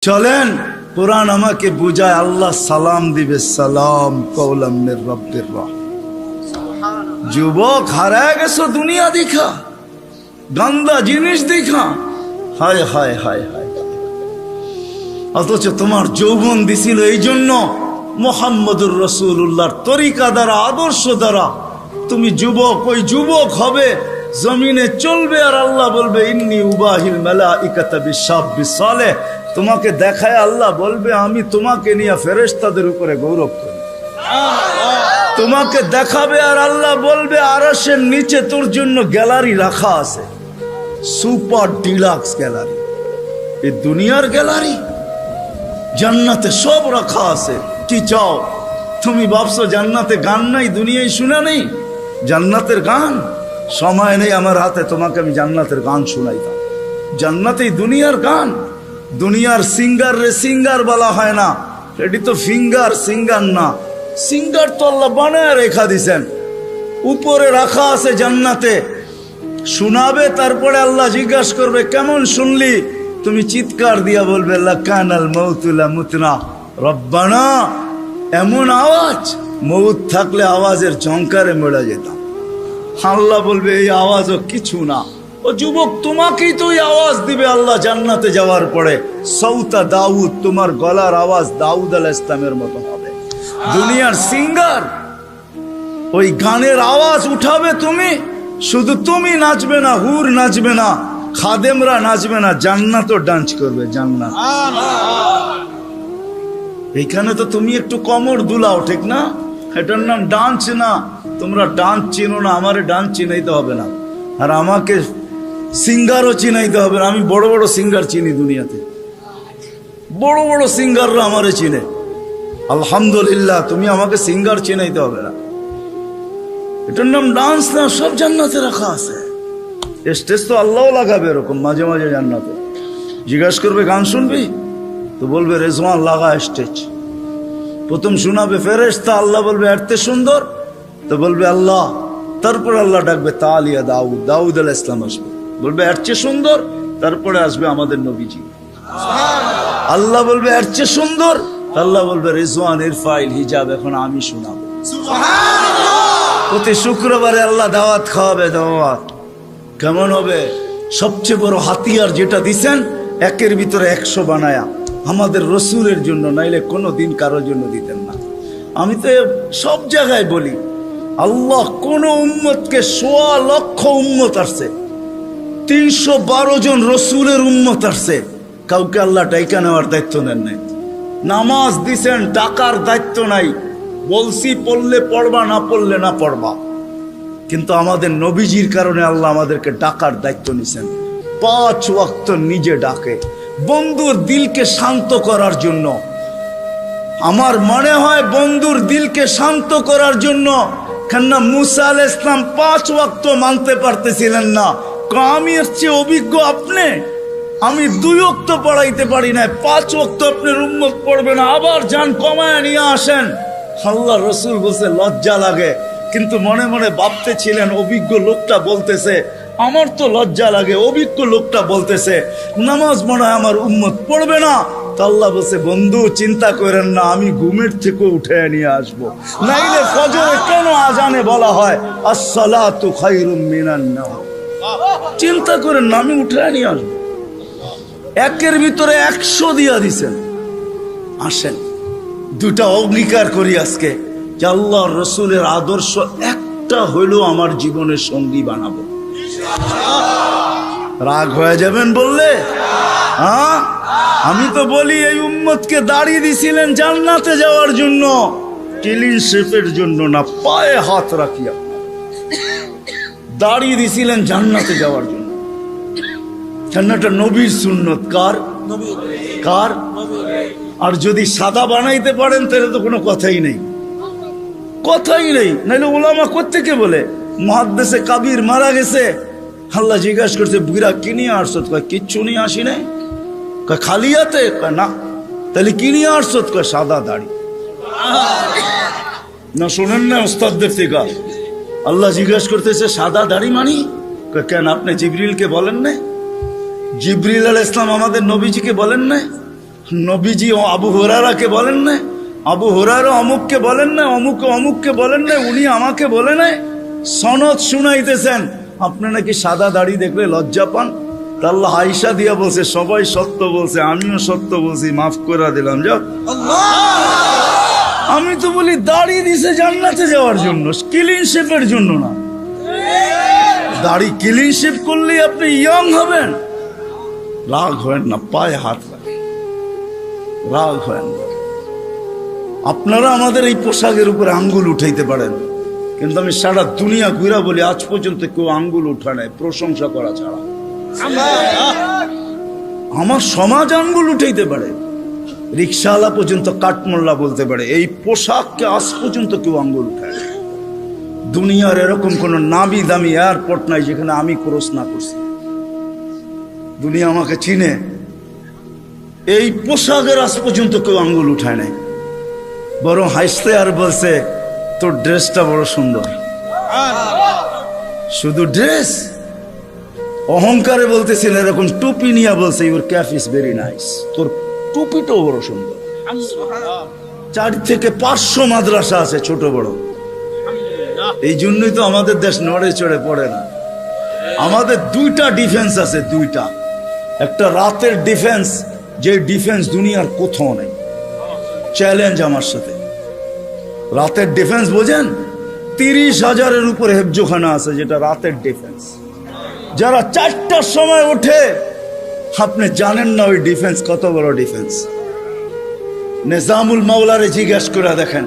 চলেন কোরআন আমাকে বুঝায় আল্লাহ সালাম দিবে, সালাম কওলাম মির রাব্বির রাহিম। যুবক হারায় গেছো দুনিয়া দেখা, গন্দা জিনিস দেখা, হায় হায় হায় হায়। অথচ তোমার যৌবন দিছিল এই জন্য মুহাম্মদুর রাসূলুল্লাহর তরিকা দ্বারা, আদর্শ দ্বারা তুমি যুবক, ওই যুবক হবে, জমিনে চলবে, আর আল্লাহ বলবে ইন্নী উবাহিল মালাইকাতা বিশাব্বিস সালেহ। তোমাকে দেখায় আল্লাহ বলবে আমি তোমাকে নিয়ে ফেরেশতাদের উপরে গৌরব করি। তোমাকে দেখাবে আর আল্লাহ বলবে আরশের নিচে তোর জন্য গ্যালারি রাখা আছে, সুপার ডিলাক্স গ্যালারি। এই দুনিয়ার গ্যালারি, জান্নাতে সব রাখা আছে। কি চাও তুমি? ভাবছো জান্নাতে গান নাই, দুনিয়ায় শুনে নেই জান্নাতের গান? সময় নেই আমার হাতে, তোমাকে আমি জান্নাতের গান শোনাইতাম। জান্নাতেই দুনিয়ার গান। দুনিয়ার সিঙ্গার রে সিঙ্গার বলা হয় না, এটি তো ফিঙ্গার, সিঙ্গার না। সিঙ্গার তো আল্লাহ বানায় রেখা দিছেন, উপরে রাখা আছে জান্নাতে। শোনাবে, তারপরে আল্লাহ জিজ্ঞাসা করবে কেমন শুনলি? তুমি চিৎকার দিয়া বলবে লাকানাল মাউতু লামুতনা রব্বানা। এমন আওয়াজ, মৌত থাকলে আওয়াজের ঝংকারে মরে যেতাম। আল্লাহ বলবে এই আওয়াজও কিছু না। ও যুবক, তোমাকেই তো এই আওয়াজ দিবে আল্লাহ জান্নাতে যাওয়ার পরে। সৌতা দাউদ, তোমার গলার আওয়াজ দাউদ আলাইহিস সালামের মতো হবে। দুনিয়ার সিঙ্গার ওই গানের আওয়াজ উঠাবে তুমি, শুধু তুমি নাচবে না, হুর নাচবে না, খাদেমরা নাচবে না, জান্নাতও ডান্স করবে। জান্নাত এইখানে তো তুমি একটু কমর দুলাও, ঠিক না? এটার নাম ডান্স না। তোমরা ডান্স চিনো না, আমারে ডান্স চিনাইতে হবে না, আর আমাকে সিঙ্গারও চিনাইতে হবে না। আমি বড় বড় সিঙ্গার চিনি দুনিয়াতে, বড় বড় সিঙ্গাররা আমারে চিনে। আলহামদুলিল্লাহ, তুমি আমাকে সিঙ্গার চিনাইতে হবে না। এটার নাম ডান্স না, সব জান্নাতে রাখা আছে। স্টেজ তো আল্লাহও লাগাবে এরকম মাঝে মাঝে জান্নাতে। জিজ্ঞাসা করবে গান শুনবি? তো বলবে রেজওয়ান লাগা স্টেজ। প্রথম শোনাবে ফেরেশতা, আল্লাহ বলবে এরতে সুন্দর, তো বলবে আল্লাহ। তারপর আল্লাহ ডাকবে তালিয়া দাউদ, দাউদ আলাইহিস সালাম আসবে, বলবে এর চেয়ে সুন্দর। তারপরে আসবে আমাদের নবীজি, আল্লাহ বলবে এর চেয়ে সুন্দর। আল্লাহ বলবে রিজওয়ান ইরফাইল হিজাব, এখন আমি শোনাবো। প্রতি শুক্রবারে আল্লাহ দাওয়াত খাওয়াবে। দাওয়াত কেমন হবে? সবচেয়ে বড় হাতিয়ার যেটা দিছেন, একের ভিতরে 100 বানায়া আমাদের রসুলের জন্য, নাইলে কোনো দিন কারোর জন্য দিতেন না। আমি তো সব জায়গায় বলি, আল্লাহ কোন উম্মতকে 1.25 লক্ষ উম্মত আসছে, 312 জন রসুলের উম্মত আসছে, কাউকে আল্লাহ ডাইকা নেওয়ার দায়িত্ব নেন নাই। নামাজ দিছেন, টাকার দায়িত্ব নাই, বলছি পড়লে পড়বা, না পড়লে না পড়বা। কিন্তু আমাদের নবীজির কারণে আল্লাহ আমাদেরকে ডাকার দায়িত্ব নিছেন। 5 ওয়াক্ত নিজে ডাকে, বন্ধুর দিলকে শান্ত করার জন্য। আমার মনে হয় বন্ধুর দিলকে শান্ত করার জন্য, কেননা মুসা আলাইহিস সালাম 5 ওয়াক্ত মানতে পারতেছিলেন না। আমি এর চেয়ে অভিজ্ঞ আপনি, আমি 2 ওয়াক্ত পড়াইতে পারি না, 5 ওয়াক্ত আপনার উম্মত পড়বে না, আবার যান কমায় নিয়ে আসেন। আল্লাহ রসুল বলছে লজ্জা লাগে, কিন্তু মনে মনে ভাবতে ছিলেন অভিজ্ঞ লোকটা বলতেছে, আমার তো লজ্জা লাগে। অভিজ্ঞ লোকটা বলতেছে নামাজ মনে হয় আমার উম্মত পড়বে না। তো আল্লাহ বলছে বন্ধু চিন্তা করেন না, আমি ঘুমের থেকে উঠে নিয়ে আসবো। নাইলে ফজরে কেন আজানে বলা হয় আসসালাতু খায়রুম মিনান নাওম? চিন্তা করেন না, আমি উঠে নিয়ে আসবো। একের ভিতরে 100 দিয়া দিছেন। আসেন দুটা অঙ্গীকার করি আজকে, যে আল্লাহর রসুলের আদর্শ একটা হইলেও আমার জীবনের সঙ্গী বানাবো। রাগ হয়ে যাবেন বললে? হ্যাঁ, আমি তো বলি এই উম্মতকে দাড়ি দিছিলেন জান্নাতে যাওয়ার জন্য, ক্লিন শেপের জন্য না, পায়ে হাত রাখিয়া দাড়ি দিছিলেন জান্নাতে যাওয়ার জন্য। জান্নাতটা নবীর সুন্নত। কার? কার? আর যদি সাদা বানাইতে পারেন তাহলে তো কোনো কথাই নেই, কথাই নেই। নাইলে ওলামা কোত্থেকে বলে মুহাদ্দিসে কাবির মারা গেছে, আল্লাহ জিজ্ঞাসা করছে বুড়া কি নিয়ে আসছত? কয় কিচ্ছু নিয়ে আসি নাই। কয় খালি হাতে? কয় না। তাহলে কি নিয়ে আসছত? কয় সাদা দাড়ি। না শোনেন না ওস্তাদদের থেকে? আল্লাহ জিজ্ঞাসা করতেছে সাদা দাড়ি মানি? কয় কেন, আপনি জিবরিলকে বলেন না? জিবরিল আলাইহিস সালাম আমাদের নবীজিকে বলেন না? নবীজি আবু হুরায়রাকে বলেন না, আবু হুরায়রা অমুককে বলেন না, অমুককে বলেন না, উনি আমাকে বলে নাই, সনদ শুনাইতেছেন। আপনি নাকি সাদা দাড়ি দেখলে লজ্জা পান? তা আল্লাহ আয়েশা দিয়া বলছে সবাই সত্য বলছে, আমিও সত্য বলছি, মাফ করে দিলাম। যাও, আমি তো বলি দাড়ি দিছে জান্নাতে যাওয়ার জন্য, ক্লিন শেপের জন্য না। দাড়ি ক্লিন শেপ করলে আপনি ইয়ং হবেন। রাগ হয় না, পায়ে হাত লাগে, রাগ হয় না। আপনারা আমাদের এই পোশাকের উপরে আঙ্গুল উঠাইতে পারেন, কিন্তু আমি সারা দুনিয়া ঘুরা বলি আজ পর্যন্ত কেউ আঙ্গুল উঠা নাই প্রশংসা করা ছাড়া। আমার সমাজ আঙ্গুল উঠাইতে পারে, রিক্সাওয়ালা পর্যন্ত কাঠমোল্লা বলতে পারে, এই পোশাককে আজ পর্যন্ত কেউ আঙ্গুল উঠায়। দুনিয়ার এরকম কোন নামি দামি এয়ারপোর্ট নাই যেখানে আমি ক্রস না করছি। দুনিয়া আমাকে চিনে, এই পোশাকের আজ পর্যন্ত কেউ আঙ্গুল উঠায় নাই। বরং হাসতে আর বলছে তোর ড্রেসটা বড় সুন্দর। শুধু ড্রেস, অহংকারে বলতেছিল, এরকম টুপি নিয়ে বলছে your cap is very nice, তোর টুপিটাও বড় সুন্দর। 4 থেকে 500 মাদ্রাসা আছে ছোট বড়। এই জন্যই তো আমাদের দেশ নড়ে চড়ে পড়ে না। আমাদের 2টা ডিফেন্স আছে, 2টা। একটা রাতের ডিফেন্স, যে ডিফেন্স দুনিয়ার কোথাও নেই। চ্যালেঞ্জ আমার সাথে, রাতের ডিফেন্স বোঝেন? 30,000-এর উপরে হেফজোখানা আছে, যেটা রাতের ডিফেন্স। যারা 4টার সময় ওঠে, আপনি জানেন না ওই ডিফেন্স কত বড় ডিফেন্স। নিজামুল মাওলারে জিজ্ঞেস করে দেখেন,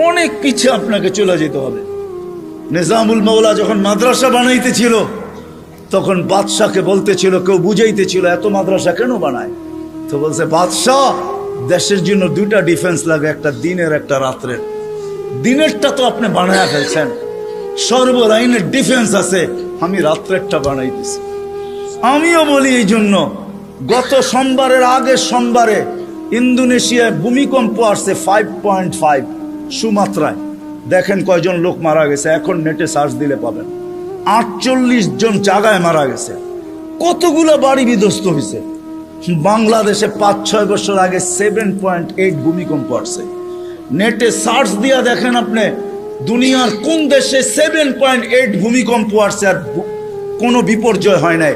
অনেক পিছিয়ে আপনাকে চলে যেতে হবে। নিজামুল মাওলা যখন মাদ্রাসা বানাইতেছিল, তখন বাদশাকে বলতেছিল, কেউ বুঝাইতেছিল এত মাদ্রাসা কেন বানায়? তো বলছে, বাদশাহ, দেশের জন্য 2টা ডিফেন্স লাগে, একটা দিনের একটা রাত্রের। দিনেরটা তো আপনি বানায়া ফেলছেন, সর্বলাইনের ডিফেন্স আছে, আমি রাত্রেরটা বানাইতেছি। আমিও বলি এই জন্য, গত সোমবারের আগের সোমবারে ইন্দোনেশিয়ায় ভূমিকম্প আসছে 5.5 সুমাত্রায়। দেখেন কয়জন লোক মারা গেছে, এখন নেটে সার্চ দিলে পাবেন। 48 জন জায়গায় মারা গেছে, কতগুলো বাড়ি বিধ্বস্ত হয়েছে। বাংলাদেশে 5-6 বছর আগে 7.8 ভূমিকম্প আসছে। নেটে সার্চ দিয়া দেখেন আপনি দুনিয়ার কোন দেশে 7.8 ভূমিকম্প আসছে আর কোনো বিপর্যয় হয় নাই।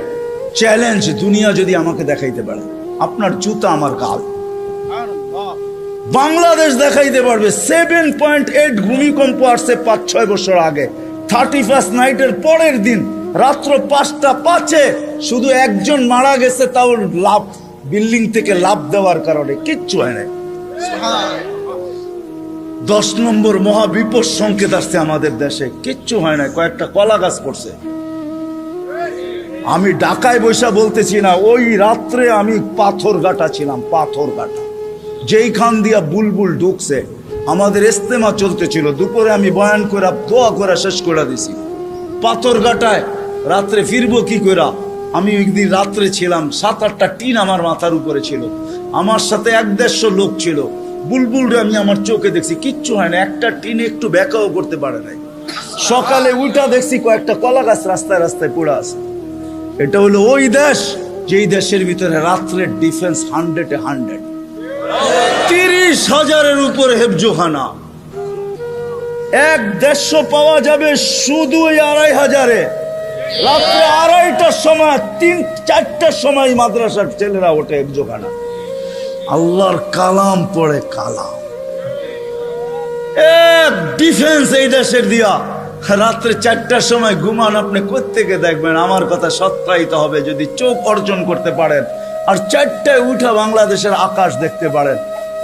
চ্যালেঞ্জ, দুনিয়া যদি আমাকে দেখাইতে পারে, আপনার জুতা আমার গাল। বাংলাদেশ দেখাইতে পারবে 7.8 ভূমিকম্প আসছে 5-6 বছর আগে। 31st নাইটের পরের দিন রাত্র 5:05 শুধু একজন মারা গেছে, তাও লাভ, বিল্ডিং থেকে লাভ দেওয়ার কারণে, কিচ্ছু হয় নাই। 10 নম্বর মহাবিপদ সংকেত আসছে আমাদের দেশে, কিচ্ছু হয় না, কয়েকটা কলা গাছ পড়ছে। আমি ঢাকায় বৈশা বলতেছি না, ওই রাত্রে আমি পাথরঘাটা ছিলাম, পাথরঘাটা, যেইখান দিয়া বুলবুল ঢুকছে। আমাদের ইস্তেমা চলতেছিল, দুপুরে আমি বয়ান করে দোয়া করে শেষ করে দিছি। পাথরঘাটায় রাত্রে ফিরবো কি করে? আমি ওই দিন রাত্রে ছিলাম, 7-8টা টিন আমার মাথার উপরে ছিল, আমার সাথে 1-150 লোক ছিল। বুলবুলরে আমি আমার চোখে দেখছি, কিচ্ছু হয় না, একটা টিনে একটু ব্যাকাও করতে পারে নাই। সকালে উঠা দেখছি কয়েকটা কলা গাছ রাস্তায় রাস্তায় পড়ে আছে। এটা হলো ওই দেশ, যেই দেশের ভিতরে রাত্রের ডিফেন্স 100-এ 100। 30,000-এর উপরে হেফজোখানা। 1-150 পাওয়া যাবে শুধু 2,500-এ। রাত্রে 2:30টার সময়, 3-4টার সময় মাদ্রাসার ছেলেরা ওঠে হেফজোখানা, আল্লাহর কালাম পড়ে, কালাম। এক ডিফেন্স এই দেশের দিয়া। রাত্রে 4টার সময় ঘুমান, আপনি কোত্থেকে দেখবেন? আমার কথা সত্যায়িত হবে যদি চোখ অর্জন করতে পারেন, আর 4টায় উঠা বাংলাদেশের আকাশ দেখতে পারেন।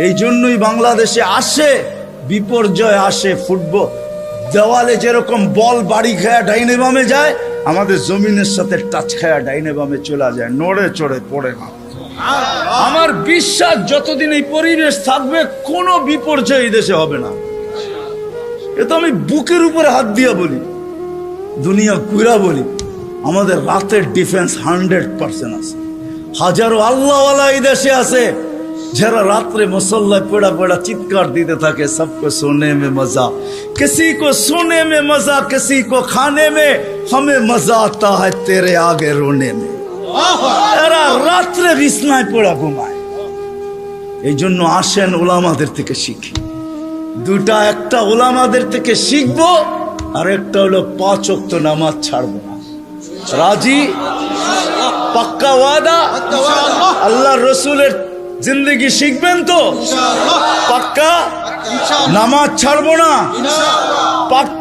এই জন্যই বাংলাদেশে আসে বিপর্যয়, আসে ফুটবল। দেওয়ালে যেরকম বল বাড়ি খায়া ডাইনে বামে যায়, আমাদের জমিনের সাথে টাচ খায়া ডাইনে বামে চলে যায়, নড়ে চড়ে পড়ে না। আমার বিশ্বাস যতদিন এই পরিবেশ থাকবে, কোনো বিপর্যয় এই দেশে হবে না। এ তো আমি বুকের উপরে হাত দিয়া বলি, দুনিয়া ঘুরা বলি, আমাদের রাতের ডিফেন্স 100% আছে। হাজারো আল্লাহওয়ালা এই দেশে আছে, যারা রাত্রে মুসল্লায় পড়া পড়া চিৎকার দিতে থাকে, সবকো সোনে মে মজা, কিসি কো সোনে মে মজা, কিসি কো খানে মে, হমে মজা আতা হ্যায় তেরে আগে রোনে মে। এরা রাত্রে বিছনায় পড়া ঘুমায়, এই জন্য আসেন ওলামাদের থেকে শিখি। দুটা, একটা ওলামাদের থেকে শিখবো, আর একটা হলো 5 ওয়াক্ত নামাজ ছাড়বো না। রাজি? পাক্কা ওয়াদা? আল্লাহ রসুলের জিন্দগি শিখবেন তো? পাক্কা? নামাজ ছাড়বো না? পাক্কা?